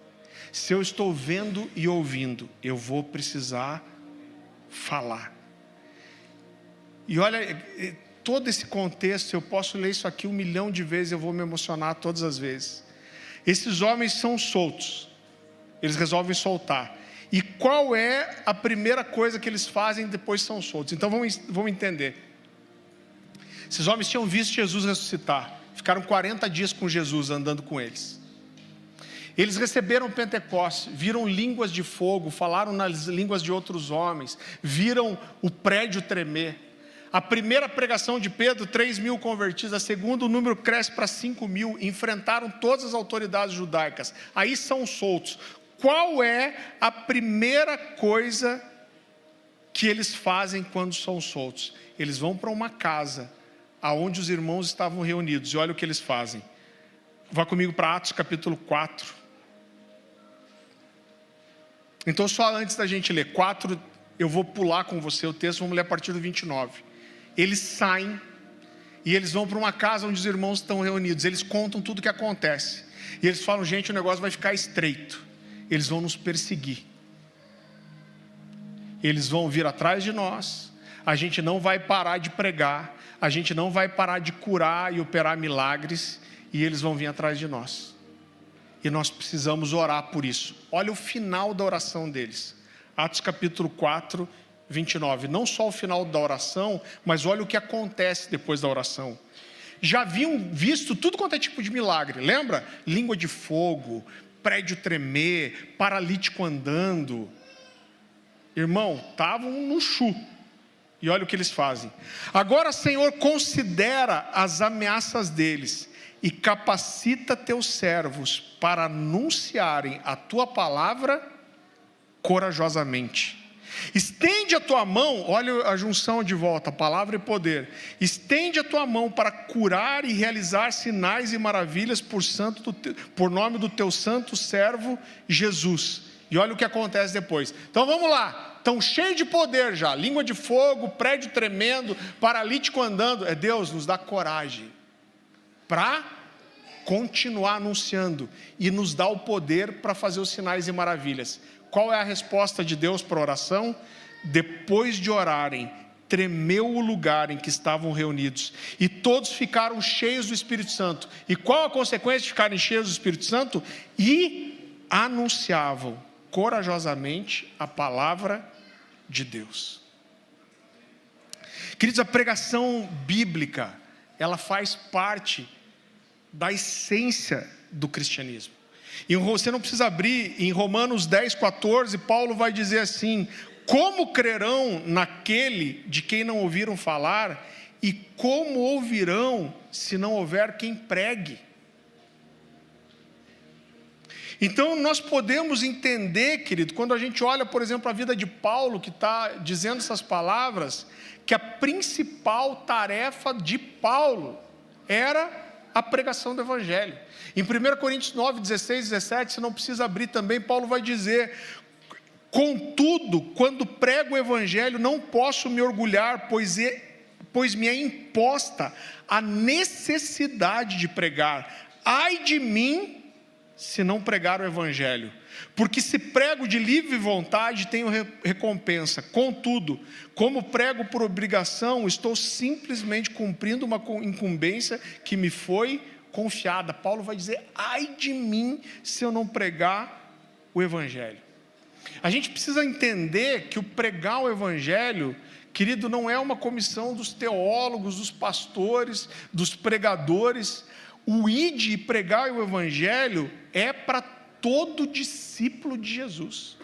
Se eu estou vendo e ouvindo, eu vou precisar falar. E olha, todo esse contexto, eu posso ler isso aqui 1 milhão de vezes, eu vou me emocionar todas as vezes. Esses homens são soltos, eles resolvem soltar. E qual é a primeira coisa que eles fazem depois que são soltos? Então vamos entender. Esses homens tinham visto Jesus ressuscitar, ficaram 40 dias com Jesus andando com eles. Eles receberam Pentecostes, viram línguas de fogo, falaram nas línguas de outros homens, viram o prédio tremer. A primeira pregação de Pedro, 3.000 convertidos, a segunda o número cresce para 5.000, enfrentaram todas as autoridades judaicas, aí são soltos. Qual é a primeira coisa que eles fazem quando são soltos? Eles vão para uma casa aonde os irmãos estavam reunidos, e olha o que eles fazem. Vá comigo para Atos capítulo 4. Então, só antes da gente ler 4, eu vou pular com você o texto, vamos ler a partir do 29. Eles saem e eles vão para uma casa onde os irmãos estão reunidos, eles contam tudo o que acontece, e eles falam: gente, o negócio vai ficar estreito, eles vão nos perseguir, eles vão vir atrás de nós, a gente não vai parar de pregar, a gente não vai parar de curar e operar milagres, e eles vão vir atrás de nós, e nós precisamos orar por isso. Olha o final da oração deles, Atos capítulo 4, 29, não só o final da oração, mas olha o que acontece depois da oração. Já haviam visto tudo quanto é tipo de milagre, lembra? Língua de fogo, prédio tremer, paralítico andando. Irmão, estavam no chu. E olha o que eles fazem. Agora, Senhor, considera as ameaças deles e capacita teus servos para anunciarem a tua palavra corajosamente. Estende a tua mão, olha a junção de volta, palavra e poder. Estende a tua mão para curar e realizar sinais e maravilhas por nome do teu santo servo Jesus. E olha o que acontece depois. Então vamos lá, estão cheios de poder já, língua de fogo, prédio tremendo, paralítico andando. Deus nos dá coragem para continuar anunciando e nos dá o poder para fazer os sinais e maravilhas. Qual é a resposta de Deus para a oração? Depois de orarem, tremeu o lugar em que estavam reunidos, e todos ficaram cheios do Espírito Santo. E qual a consequência de ficarem cheios do Espírito Santo? E anunciavam corajosamente a palavra de Deus. Queridos, a pregação bíblica, ela faz parte da essência do cristianismo. E você não precisa abrir, em Romanos 10, 14, Paulo vai dizer assim: como crerão naquele de quem não ouviram falar, e como ouvirão se não houver quem pregue? Então nós podemos entender, querido, quando a gente olha, por exemplo, a vida de Paulo, que está dizendo essas palavras, que a principal tarefa de Paulo era a pregação do Evangelho. Em 1 Coríntios 9, 16, 17, você não precisa abrir também, Paulo vai dizer: contudo, quando prego o Evangelho, não posso me orgulhar, pois me é imposta a necessidade de pregar. Ai de mim, se não pregar o Evangelho, porque se prego de livre vontade, tenho recompensa. Contudo, como prego por obrigação, estou simplesmente cumprindo uma incumbência que me foi confiada. Paulo vai dizer: ai de mim, se eu não pregar o Evangelho. A gente precisa entender que o pregar o Evangelho, querido, não é uma comissão dos teólogos, dos pastores, dos pregadores. O ide e pregar o Evangelho é para todo discípulo de Jesus.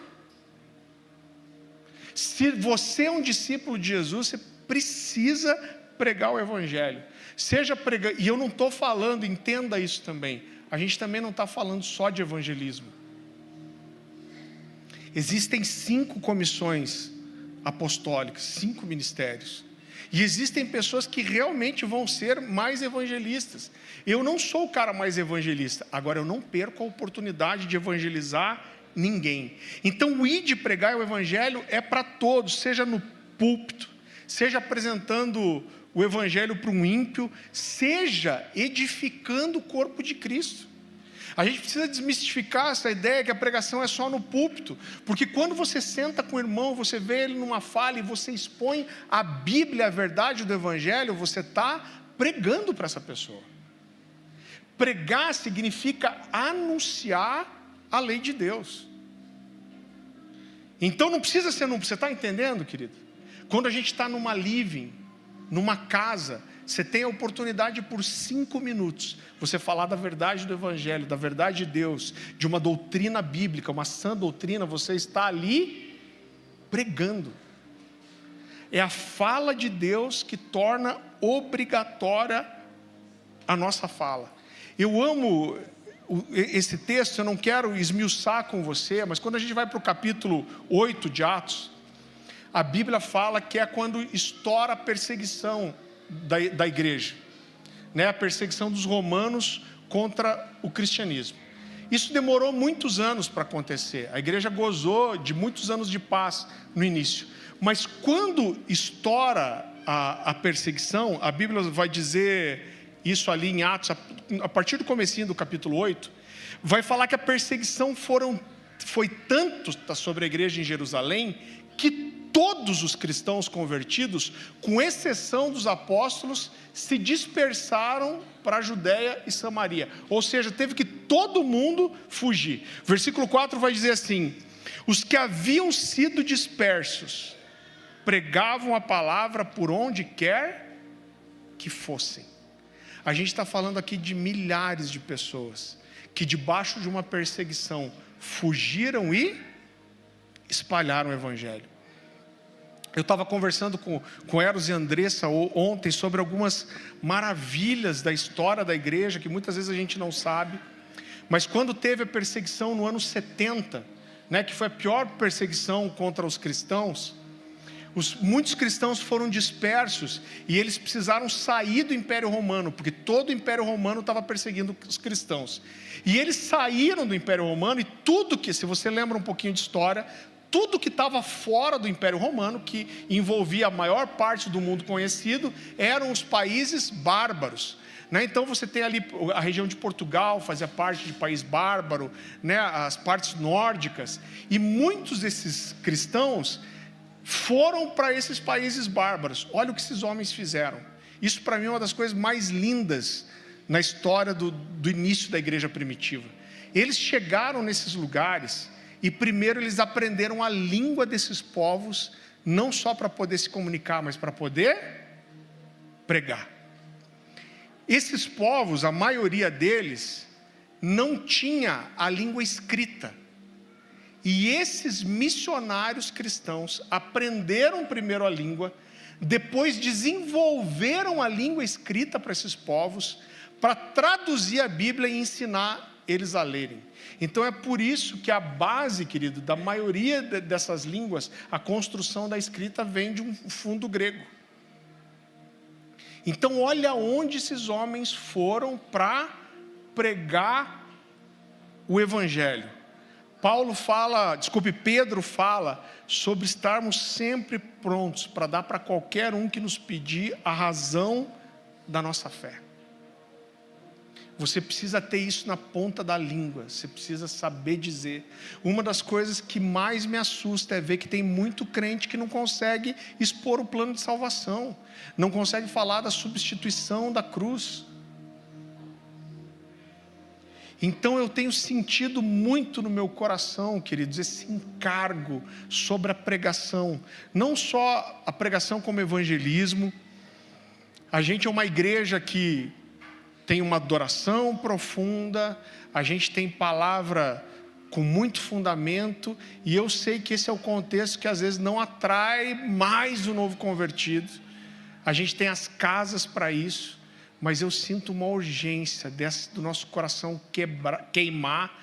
Se você é um discípulo de Jesus, você precisa pregar o Evangelho. Seja pregar, e eu não estou falando, entenda isso também, a gente também não está falando só de evangelismo. Existem 5 comissões apostólicas, 5 ministérios. E existem pessoas que realmente vão ser mais evangelistas. Eu não sou o cara mais evangelista, agora eu não perco a oportunidade de evangelizar ninguém. Então o ir de pregar o Evangelho é para todos, seja no púlpito, seja apresentando o Evangelho para um ímpio, seja edificando o corpo de Cristo. A gente precisa desmistificar essa ideia que a pregação é só no púlpito, porque quando você senta com o irmão, você vê ele numa fala e você expõe a Bíblia, a verdade do Evangelho, você está pregando para essa pessoa. Pregar significa anunciar a lei de Deus. Então não precisa ser você está entendendo, querido? Quando a gente está numa living, numa casa, você tem a oportunidade por 5 minutos, você falar da verdade do Evangelho, da verdade de Deus, de uma doutrina bíblica, uma sã doutrina, você está ali pregando. É a fala de Deus que torna obrigatória a nossa fala. Eu amo esse texto, eu não quero esmiuçar com você, mas quando a gente vai para o capítulo 8 de Atos, a Bíblia fala que é quando estoura a perseguição da igreja, né? A perseguição dos romanos contra o cristianismo. Isso demorou muitos anos para acontecer, a igreja gozou de muitos anos de paz no início, mas quando estoura a perseguição, a Bíblia vai dizer isso ali em Atos, a partir do comecinho do capítulo 8, vai falar que a perseguição foi tanto sobre a igreja em Jerusalém, que todos os cristãos convertidos, com exceção dos apóstolos, se dispersaram para a Judéia e Samaria, ou seja, teve que todo mundo fugir. Versículo 4 vai dizer assim: os que haviam sido dispersos, pregavam a palavra por onde quer que fossem. A gente está falando aqui de milhares de pessoas que debaixo de uma perseguição fugiram e espalharam o Evangelho. Eu estava conversando com Eros e Andressa ontem sobre algumas maravilhas da história da igreja que muitas vezes a gente não sabe, mas quando teve a perseguição no ano 70, né, que foi a pior perseguição contra os cristãos, muitos cristãos foram dispersos e eles precisaram sair do Império Romano, porque todo o Império Romano estava perseguindo os cristãos. E eles saíram do Império Romano e tudo que, se você lembra um pouquinho de história, tudo que estava fora do Império Romano, que envolvia a maior parte do mundo conhecido, eram os países bárbaros. Né? Então você tem ali a região de Portugal, fazia parte de país bárbaro, né? As partes nórdicas. E muitos desses cristãos foram para esses países bárbaros. Olha o que esses homens fizeram. Isso para mim é uma das coisas mais lindas na história do início da igreja primitiva. Eles chegaram nesses lugares e primeiro eles aprenderam a língua desses povos, não só para poder se comunicar, mas para poder pregar. Esses povos, a maioria deles, não tinha a língua escrita. E esses missionários cristãos aprenderam primeiro a língua, depois desenvolveram a língua escrita para esses povos, para traduzir a Bíblia e ensinar eles a lerem. Então é por isso que a base, querido, da maioria dessas línguas, a construção da escrita vem de um fundo grego. Então olha onde esses homens foram para pregar o Evangelho. Pedro fala sobre estarmos sempre prontos para dar para qualquer um que nos pedir a razão da nossa fé. Você precisa ter isso na ponta da língua, você precisa saber dizer. Uma das coisas que mais me assusta é ver que tem muito crente que não consegue expor o plano de salvação, não consegue falar da substituição da cruz. Então eu tenho sentido muito no meu coração, queridos, esse encargo sobre a pregação. Não só a pregação como evangelismo. A gente é uma igreja que tem uma adoração profunda, a gente tem palavra com muito fundamento, e eu sei que esse é o contexto que às vezes não atrai mais o novo convertido. A gente tem as casas para isso, mas eu sinto uma urgência do nosso coração queimar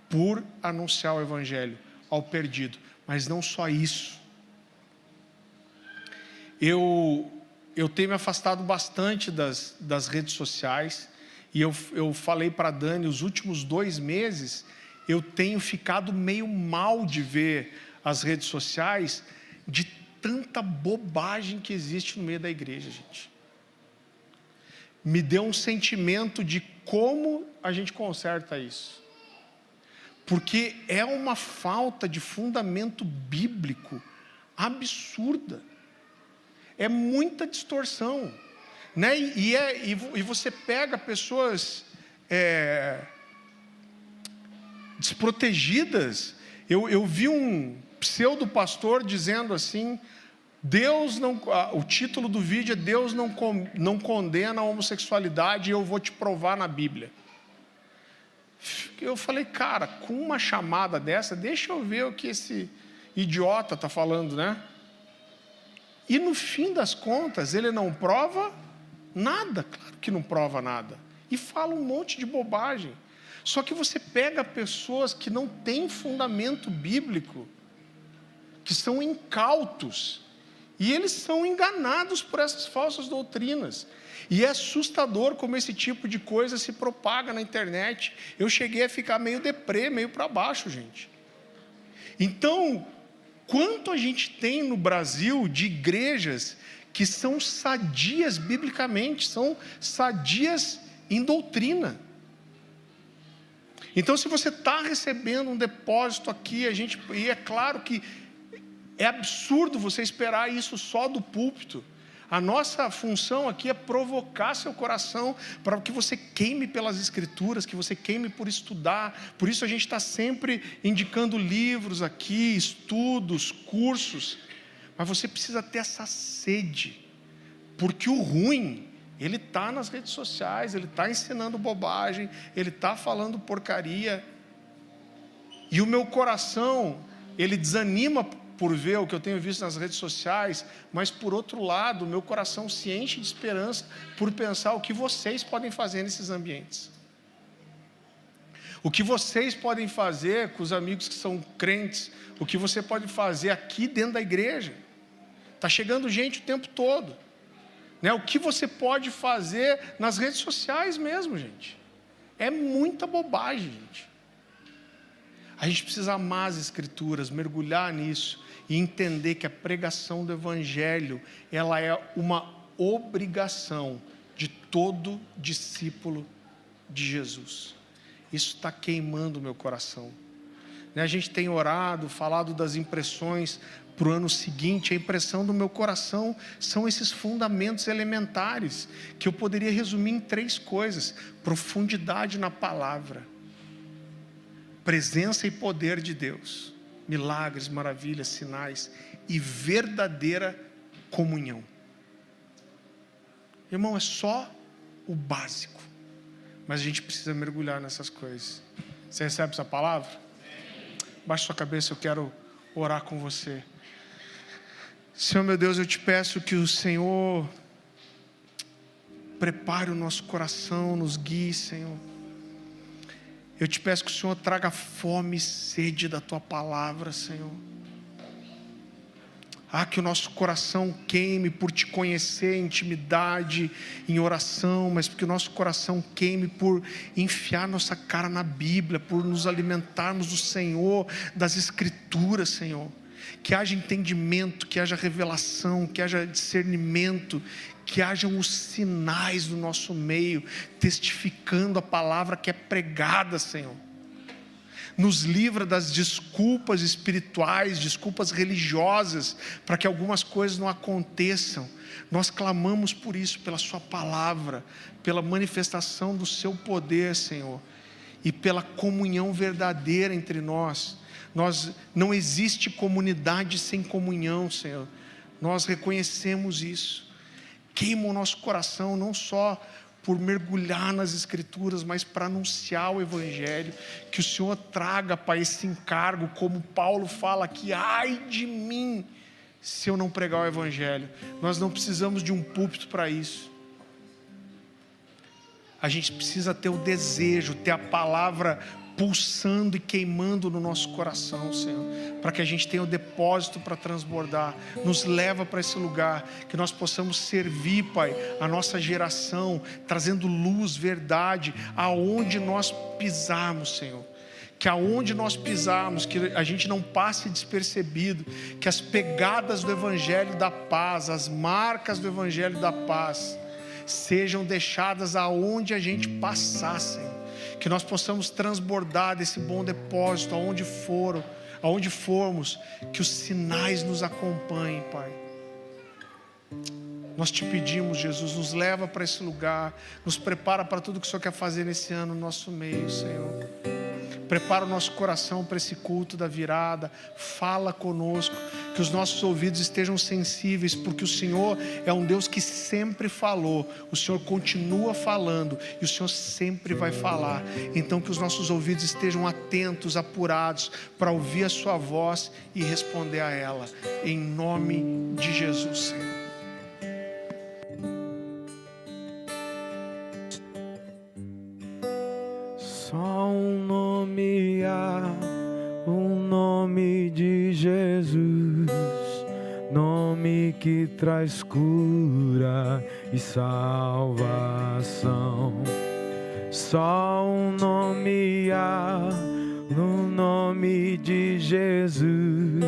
por anunciar o Evangelho ao perdido. Mas não só isso. Eu tenho me afastado bastante das redes sociais, e eu falei para a Dani, os últimos 2 meses, eu tenho ficado meio mal de ver as redes sociais, de tanta bobagem que existe no meio da igreja, gente. Me deu um sentimento de como a gente conserta isso. Porque é uma falta de fundamento bíblico absurda. É muita distorção, né? E você pega pessoas desprotegidas. Eu vi um pseudo-pastor dizendo assim: o título do vídeo é Deus não condena a homossexualidade, e eu vou te provar na Bíblia. Eu falei, cara, com uma chamada dessa, deixa eu ver o que esse idiota está falando, né? E no fim das contas, ele não prova nada, claro que não prova nada. E fala um monte de bobagem. Só que você pega pessoas que não têm fundamento bíblico, que são incautos, e eles são enganados por essas falsas doutrinas. E é assustador como esse tipo de coisa se propaga na internet. Eu cheguei a ficar meio deprê, meio para baixo, gente. Então, quanto a gente tem no Brasil de igrejas que são sadias biblicamente, são sadias em doutrina. Então, se você está recebendo um depósito aqui, e é claro que é absurdo você esperar isso só do púlpito. A nossa função aqui é provocar seu coração para que você queime pelas Escrituras, que você queime por estudar. Por isso a gente está sempre indicando livros aqui, estudos, cursos. Mas você precisa ter essa sede, porque o ruim, ele está nas redes sociais, ele está ensinando bobagem, ele está falando porcaria. E o meu coração, ele desanima por ver o que eu tenho visto nas redes sociais, mas por outro lado, meu coração se enche de esperança por pensar o que vocês podem fazer nesses ambientes. O que vocês podem fazer com os amigos que são crentes, o que você pode fazer aqui dentro da igreja. Está chegando gente o tempo todo, né? O que você pode fazer nas redes sociais mesmo, gente. É muita bobagem, gente. A gente precisa amar as Escrituras, mergulhar nisso e entender que a pregação do Evangelho, ela é uma obrigação de todo discípulo de Jesus. Isso está queimando o meu coração. A gente tem orado, falado das impressões para o ano seguinte. A impressão do meu coração são esses fundamentos elementares, que eu poderia resumir em 3 coisas: profundidade na palavra, presença e poder de Deus, milagres, maravilhas, sinais e verdadeira comunhão. Irmão, é só o básico, mas a gente precisa mergulhar nessas coisas. Você recebe essa palavra? Baixe sua cabeça, eu quero orar com você. Senhor meu Deus, eu te peço que o Senhor prepare o nosso coração, nos guie, Senhor. Eu te peço que o Senhor traga fome e sede da Tua palavra, Senhor. Que o nosso coração queime por Te conhecer em intimidade, em oração, mas que o nosso coração queime por enfiar nossa cara na Bíblia, por nos alimentarmos do Senhor, das Escrituras, Senhor. Que haja entendimento, que haja revelação, que haja discernimento, que hajam os sinais do nosso meio, testificando a palavra que é pregada, Senhor. Nos livra das desculpas espirituais, desculpas religiosas, para que algumas coisas não aconteçam. Nós clamamos por isso, pela Sua palavra, pela manifestação do Seu poder, Senhor, e pela comunhão verdadeira entre nós. Não existe comunidade sem comunhão, Senhor. Nós reconhecemos isso. Queima o nosso coração, não só por mergulhar nas Escrituras, mas para anunciar o Evangelho. Que o Senhor traga, Pai, esse encargo, como Paulo fala aqui: ai de mim se eu não pregar o Evangelho. Nós não precisamos de um púlpito para isso. A gente precisa ter o desejo, ter a palavra pulsando e queimando no nosso coração, Senhor, para que a gente tenha o depósito para transbordar. Nos leva para esse lugar, que nós possamos servir, Pai, a nossa geração, trazendo luz, verdade, aonde nós pisarmos, Senhor. Que aonde nós pisarmos, que a gente não passe despercebido, que as pegadas do Evangelho da paz, as marcas do Evangelho da paz, sejam deixadas aonde a gente passar, Senhor. Que nós possamos transbordar desse bom depósito aonde formos, que os sinais nos acompanhem, Pai. Nós te pedimos, Jesus, nos leva para esse lugar, nos prepara para tudo que o Senhor quer fazer nesse ano no nosso meio, Senhor. Prepara o nosso coração para esse culto da virada. Fala conosco, que os nossos ouvidos estejam sensíveis, porque o Senhor é um Deus que sempre falou, o Senhor continua falando e o Senhor sempre vai falar. Então que os nossos ouvidos estejam atentos, apurados, para ouvir a sua voz e responder a ela, em nome de Jesus, Senhor. Só um nome há, o nome de Jesus, nome que traz cura e salvação. Só um nome há, no nome de Jesus,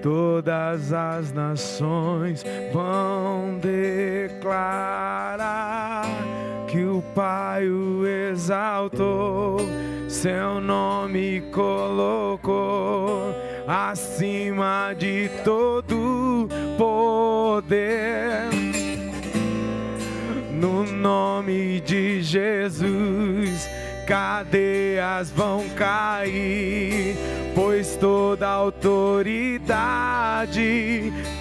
todas as nações vão declarar que o Pai o exaltou, seu nome colocou acima de todo poder. No nome de Jesus, cadeias vão cair, pois toda autoridade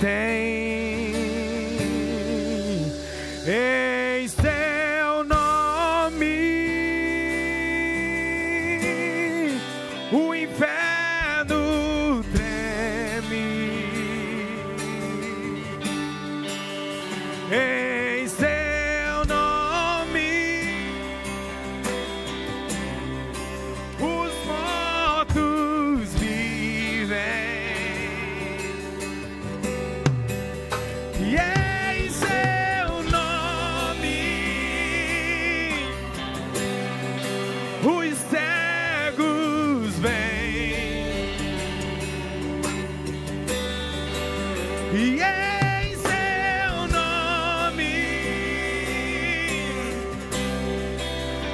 tem em seu nome. O inferno treme em seu nome. Os mortos vivem e em seu nome os cegos vêm e em seu nome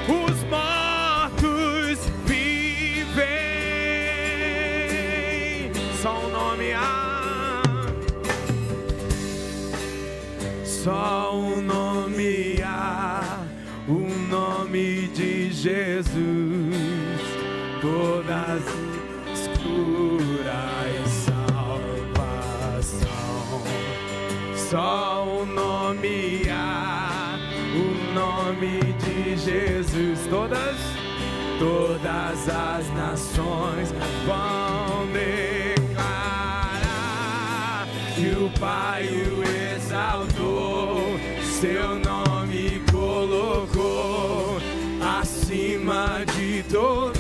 os mortos vivem. Só um nome há, só um nome há, o nome de Jesus, todas as curas e salvação. Só um nome há, o nome de Jesus, todas as nações vão declarar que o Pai o exaltou, seu nome colocou acima de todo.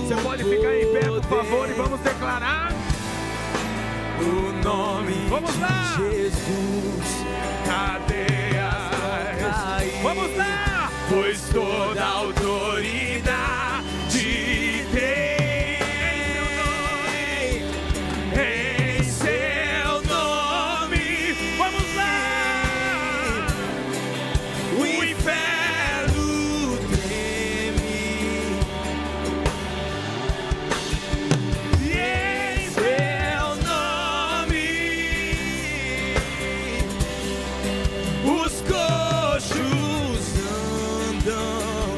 Você pode ficar em pé, por favor, e vamos declarar o nome de Jesus. Cadeias, vamos lá, pois toda autoridade tem em seu nome. Vamos lá, o inferno treme e em seu nome os coxos andam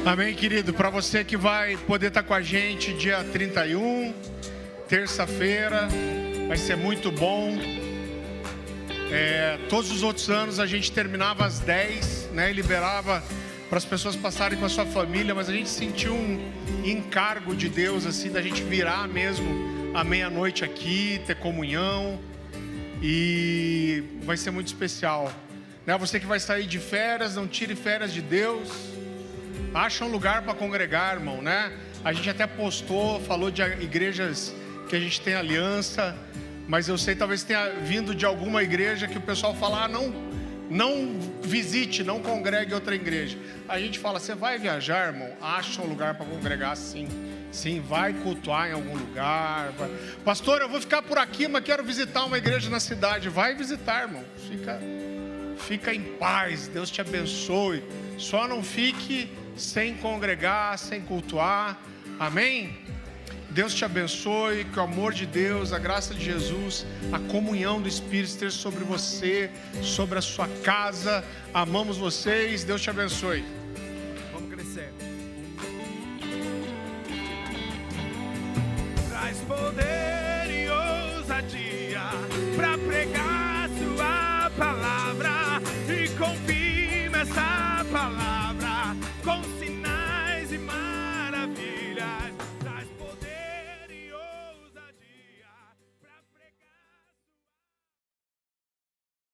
Amém, querido? Para você que vai poder estar com a gente dia 31, terça-feira, vai ser muito bom. Todos os outros anos a gente terminava às 10, né, e liberava para as pessoas passarem com a sua família, mas a gente sentiu um encargo de Deus, assim, da gente virar mesmo à meia-noite aqui, ter comunhão, e vai ser muito especial, né? Você que vai sair de férias, não tire férias de Deus, acha um lugar para congregar, irmão, né? A gente até postou, falou de igrejas que a gente tem aliança, mas eu sei, talvez tenha vindo de alguma igreja que o pessoal fala, não visite, não congregue outra igreja. A gente fala, você vai viajar, irmão? Acha um lugar para congregar, sim. Sim, vai cultuar em algum lugar. Vai. Pastor, eu vou ficar por aqui, mas quero visitar uma igreja na cidade. Vai visitar, irmão. Fica em paz, Deus te abençoe. Só não fique sem congregar, sem cultuar. Amém? Deus te abençoe, que o amor de Deus, a graça de Jesus, a comunhão do Espírito esteja sobre você, sobre a sua casa. Amamos vocês, Deus te abençoe. Vamos crescer. Traz poder e ousadia.